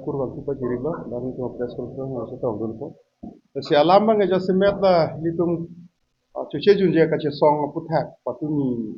kurva kupa jiriglo dan itu press conference harus tahu dulu. Si alam bang aja semet lah litung cuci junjia kachesong aputhak patuni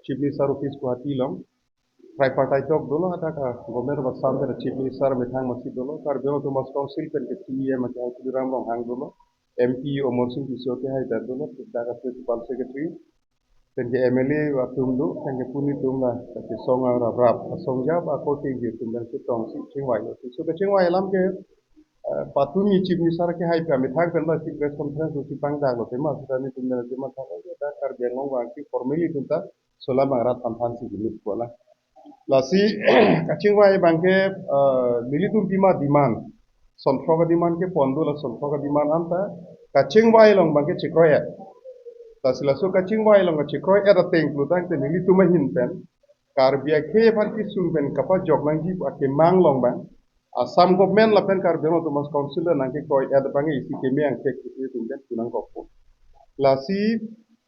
chief minister office ko hati long tripartite talk dulu ada ka government of Assam dan chief minister methang masih dulu kar beno to mas council pen ke CM macam itu ram rong hang dulu MP Omor Singh Kisoke hai dar dulu kita ka principal secretary dan ke MLA wa tumdu dan ke puni tumla ke songa rap songja ba ko te je tum dan ke tong si chingwai lo so ke chingwai lam ke patumi chief minister ke hai pa methang pen ba si press conference si pang da lo te ma sa ni tum dan ke ma tha da kar beno wa ki formally tumta sola mangrat panthan si gilit ko la lasi kachingwai bangke militum bima demand sonfroga demand ke pondo la sonfroga demand anta kachingwai long bangke chikroya lasi lasu kachingwai long chikroy era teng plutang te militum hin pen karbia ke par ki sung pen kapa joglang ji ake mang long bang Assam government la pen karbia to mas council na ke koy ed bangi isi ke me ang tek ki tum den kunang ko lasi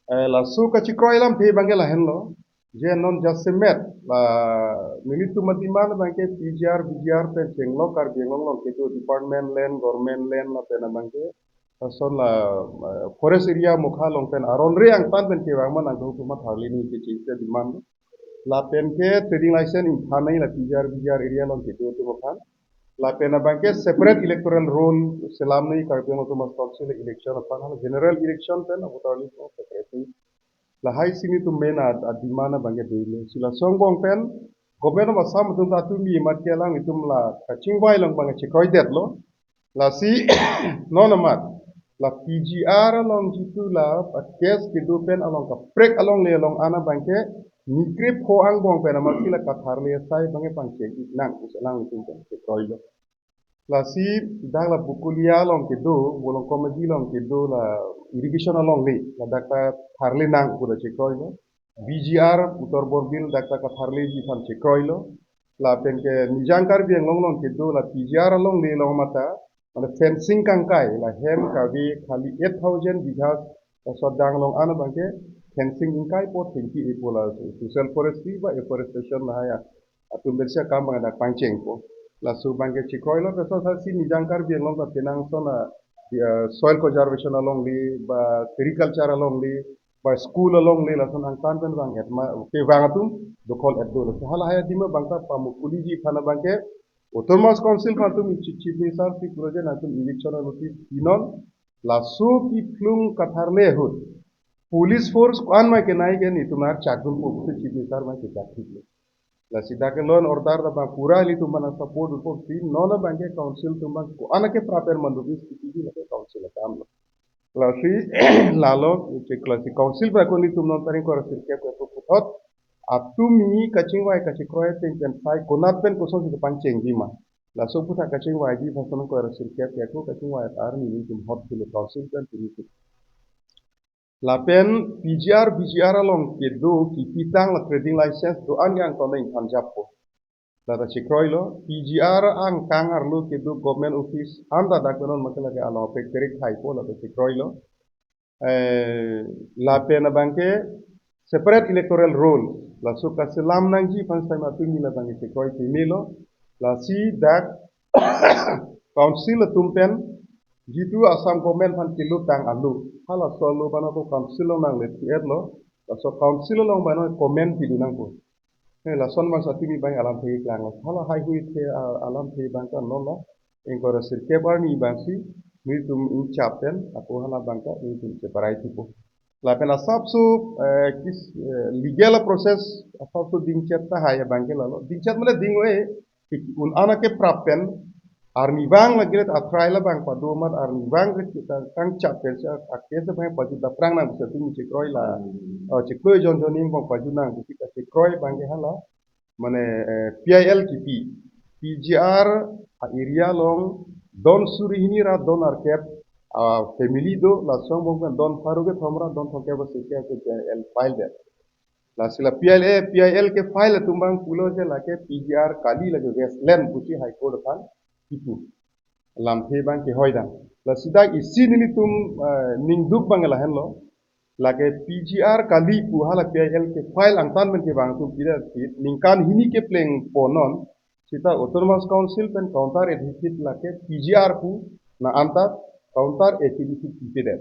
lasu kachikroy lam pe bangke la hen lo je non jasemet la militu matiman bangke PGR BGR pe cenglo kar bengong long ke department land government land la pe na bangke son la forest area mukha long pen aron re ang pan pen ke wang man ang ko ma tharli ni ke chiste demand la pen ke trading license in thanai la PGR BGR area long ke to mukha la pen na bangke separate electoral roll selam ni kar bengong to mas council election pan general election pen utarli ko secretary la hai sini tu mena di mana bangke dulu sila songbong pen government of Assam tu tu mi mat ke lang itum la kachingwai lang bangke chikoi det lo la si non amat la PGR along jitu la kes kidu pen along ka prek along le along ana bangke nikrip ho ang bong pen amat sila kathar le sai bangke pangche nang usalang itum pen chikoi lo la si dah la bukulia long kidu bolong komedi long kidu la irrigation along le la dakta tharle nang kuda chikoi lo BGR utor borbil dakta ka tharle ji fan chikoi lo la penke nijangkar bi long long kidu la PGR along le long mata la fencing kangkai la hem ka bi khali 8000 bighas ka sodang long ana bangke fencing ingkai po thinki epola social forestry ba afforestation la ya atum bersia kam bang dak panceng po la su bangke chikoi lo so sa si nijangkar bi long ka penang sona soil conservation along li ba agriculture along li ba school along li la son ang tan pen bang etma ke wang atum do call at do so hala haya dima bangka pamukuli ji khana bangke Autonomous Council patum chief minister si proje natum election notice inon la su ki plung katharle hut police force kwan ma ke nai ke ni tumar chakun ko chief minister ma ke chakti la sida ke lon order da ba pura li tu mana support ko ti nona banke council tu man ko anake proper mandu bis ti la council kam la si lalo ke klasi council ba ko ni tu non tarin ko rasil ke ko putot atumi kachingwai kachikroe ten ten sai konat pen ko so ki pancheng gi ma la so puta kachingwai gi fa son ko rasil ke ko kachingwai tar ni tu hot ki council pen ti la pen PGR BGR along ke do ki pitang la trading license do an yang to nang Punjab po la ta chikroilo PGR ang kangar lu ke do government office anda dakon makala ke alo pe kerik thai po la ta chikroilo la pen bangke separate electoral roll la so ka selam nangji pan sai ma pingi la bangke chikroi ke milo la si dak council tumpen jitu Assam government pan kilu tang alu hala solo bana ko council nang le tiet lo la so council long bana comment ti dunang ko la son ma sa timi bang alam thei klang la hala hai hui the alam thei bang ka no la en ko rasir ke bar ni bang si ni tum in chapen apo hala bang ka ni tum separai tipo la pena sab su kis legal process asab su ding chat ta hai bang ke la lo ding chat mane ding we un ana ke prapen army bang lagi at try la bang padu mat army bang kita kang cap persa akese bang padu da prang na bisa tumi cikroi la cikroi jon joning bang padu na kita cikroi bang ke hala mane PIL ki PGR a area long don suri hini ra don arkep family do la song bang don faruge thomra don thoke ba sike ke PIL file de la sila PIL ke file tumbang pulo je la ke PGR kali lage westland puti high court kan itu lam the bang ke hoidan la sida isi ni tum ningduk bang la hen lo la ke PGR kali pu hala PIL ke file ang tan men ke bang tum pira ningkan hini ke pleng ponon Sita Autonomous Council pen counter edifit lake PGR ku na anta counter edifit ipede.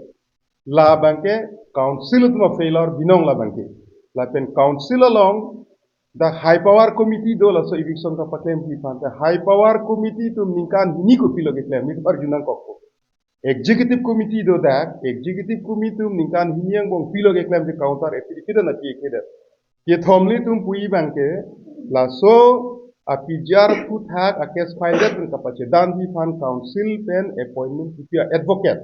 La banke council tuma failure binong la banke. La pen council along the high power committee do la so eviction ka paklem pi pante high power committee tum ninkan ni ko pilo ke klem ni par junan kokko. Executive committee do dak executive committee tum ninkan hinyang bong pilo ke klem di counter edifit na pi kede. Ye thomli tum pui banke la so a pijar put hak a case file pen kapache dan di fan council pen appointment pia advocate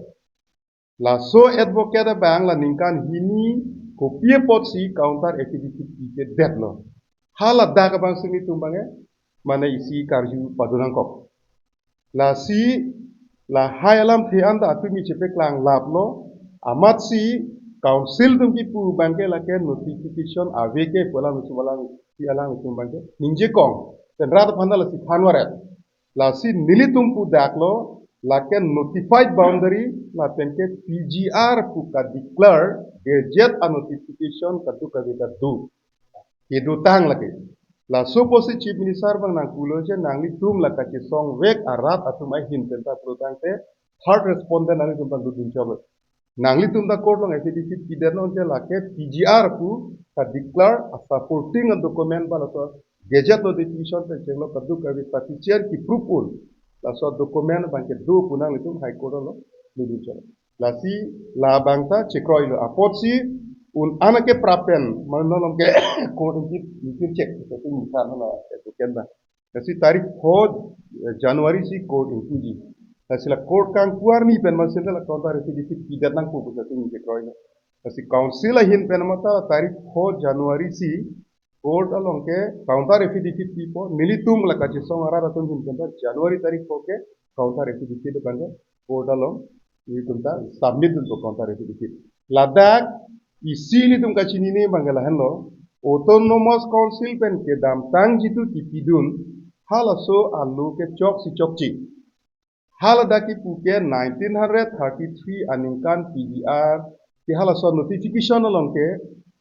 la so advocate bang la ningkan hini ko pie pot si counter activity pite det lo hala daga bang sini tum bange mana isi karju padunan kok la si la hayalam the anda atumi chepe klang lab lo amat si council tum ki pu banke la ke notification aveke pola musumalang si alang tum banke ninje kong dan rata pandala si phanwaret la si nilitum pu daklo la ken notified boundary la penke PGR pu ka declare gazette a notification ka tu ka du kedu tang lagi la supposi chief minister bang nang kuloje nang li tum la ka chi song wek arat atum ai hin tenta protang te third respondent nang tum du dun chobe nang li tum da court long FDC pider non te la ke PGR pu ka declare a supporting a document bala to gazette notification te chelo ka du ka vi sufficient ki proof la so document bang ke du punang li tum high court lo du dun chobe la si la bangta chekroi lo apot si un anake prapen manolong ke court in check itu misal na itu kenda kasi tarik 4 Januari si court in puji kasi la court kang kuar ni pen masenda la counter residisi pidat nang pu kasi ni chekroi kasi council la hin pen mata tarik 4 Januari si court along ke counter residisi tipo militum la kasi song ara tum hin pen Januari tarik ke counter residisi de banga court along ini tunta submit untuk counter residisi ladak isili tum kachini ni bangala hello autonomous council pen ke dam tang jitu tipidun hala so alu ke chok si chokchi hala daki puke 1933 aningkan PGR ki hala so notification along ke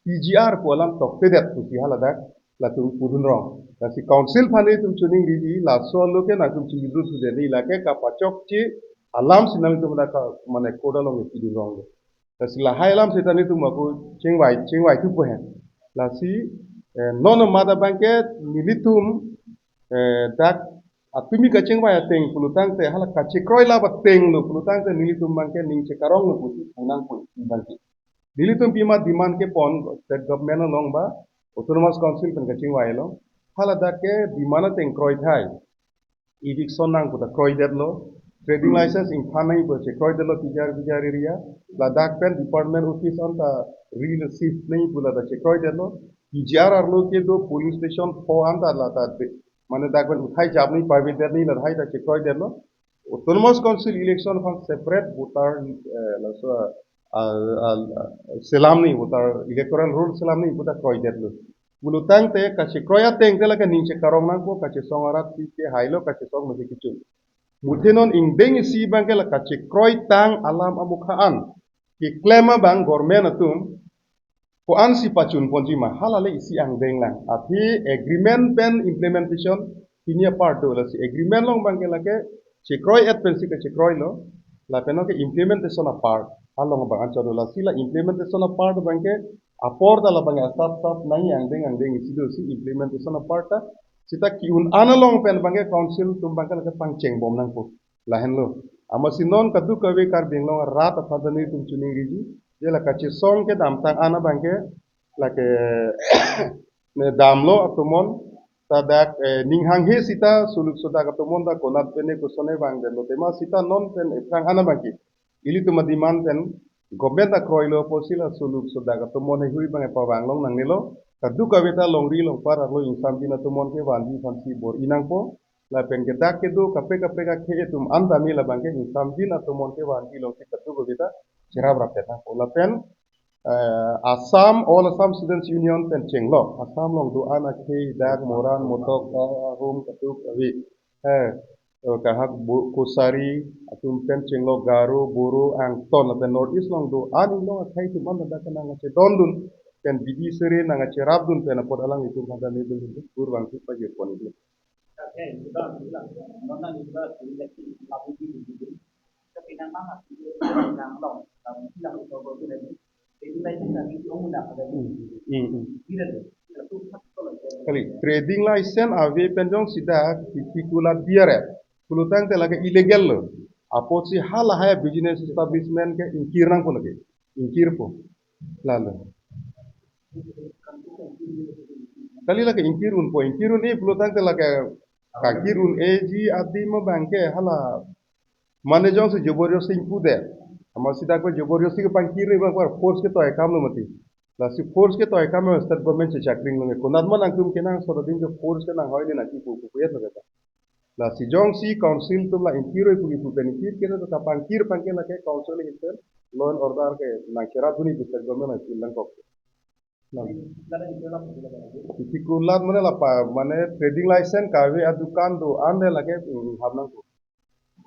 PGR ko alam tok pedet tu ki hala dak la tum pudun rong kasi council phane tum chuning riji la so alu ke na tum chigidu su de ni la ke ka pachok chi alam sinal tum da ka mane kodalong ki pidun rong kasi la hailam setani tu maku chingwai tu pohen la si nono mada banket militum dak atumi ka chingwai ateng pulutang te hala ka chikroi la bateng lo pulutang te militum banket ning chikarong lo puti punang pun banki militum pima demand ke pon state government along ba autonomous council pen ka chingwai lo hala dak ke dimana teng kroi thai eviction nang puta kroi det lo trading license in Phanai bache kroi det lo pijar area Ladakh pen department office on the real shift nahi pula da che kroi det lo pijar arlo ke do police station pho anda la ta mane dak pen uthai jab nahi pabe det nahi la hai da che kroi det lo autonomous council election from separate voter la so selam nahi voter electoral rule selam nahi puta kroi det lo bulutang te ka che kroya teng te la ka ning che karong nang ko ka che songarat ti ke hailo ka che song mati kichu mutenon ing deng si bangke la ka che kroi tang alam amukhaan ki klema bang gormen atum ko an si pachun ponji ma halale isi ang deng lang api agreement pen implementation tinia part do la si agreement long bangke la ke che kroi at pen si ka che kroi lo la peno ke implementation a part along bang an chodo la si la implementation a part bangke apor da la bang sap nahi ang deng isi do si implementation a part ta sita ki un analong pen bangke council tum bangke la ke pang cheng bom nang po lahen lo amasinon kadu kawe kar binglong rat apadani tum chuning riji je la kache song ke dam tang ana bangke la ke ne damlo atumon tadak ninghang he sita suluk soda katumon da konat pene kusone bang de lo tema sita non pen eprang ana bangki ili tuma diman pen government da kroilo posila suluk soda katumon he hui bang pa banglong nang nelo kadu kawe ta longri long par arlo insam bina tumon ke wandi fansi bor inang po la pen ke dak ke do kape ka khe tum anda mi la bangke insam bin atumon ke wandi long ke kadu ko beta cerab rapeta ko la pen Assam all Assam Students Union pen chenglo Assam long do ana ke dak moran motok home katuk awi eh kahak kusari atum pen chenglo garo boro ang ton pen north east long do ani long thai tu man da kana ngache dondun pen bidi sere na ngache rabdun pen apod alang itu kada ne dun pur bangki pa je pon Kali trading license ave penjong sida kikula biaret kulutang te lage illegal lo apo si hala haya business establishment ke inkir nang po lagi inkir po lalu kali lagi inkirun ni kulutang te lage kakirun eji adi mo bangke hala mane jong se joborio sing pude ama sida ko joborio sing pangkir ni bang force ke toy kam lo mati la si force ke toy kam state government se chakring lo ko nadman ang tum kenang so din ke force ke nang hoy ni na ki ku yet lo la si jong si council tum la inkiro ipu ipu ben kir kena to kapang kir pangke la ke council inter law and order ke na kera duni bisa government na silang kok la kulat mana la pa mane trading license kawe adukan do ande la ke habnang ko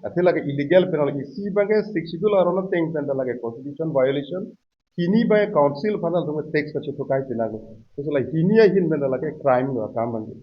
ate la ke illegal penal isi bange 60 la rona teng pen la ke constitution violation kini by council panel tum tax ka chuto kai pinago so la hini ya hin ben la ke crime no kam bange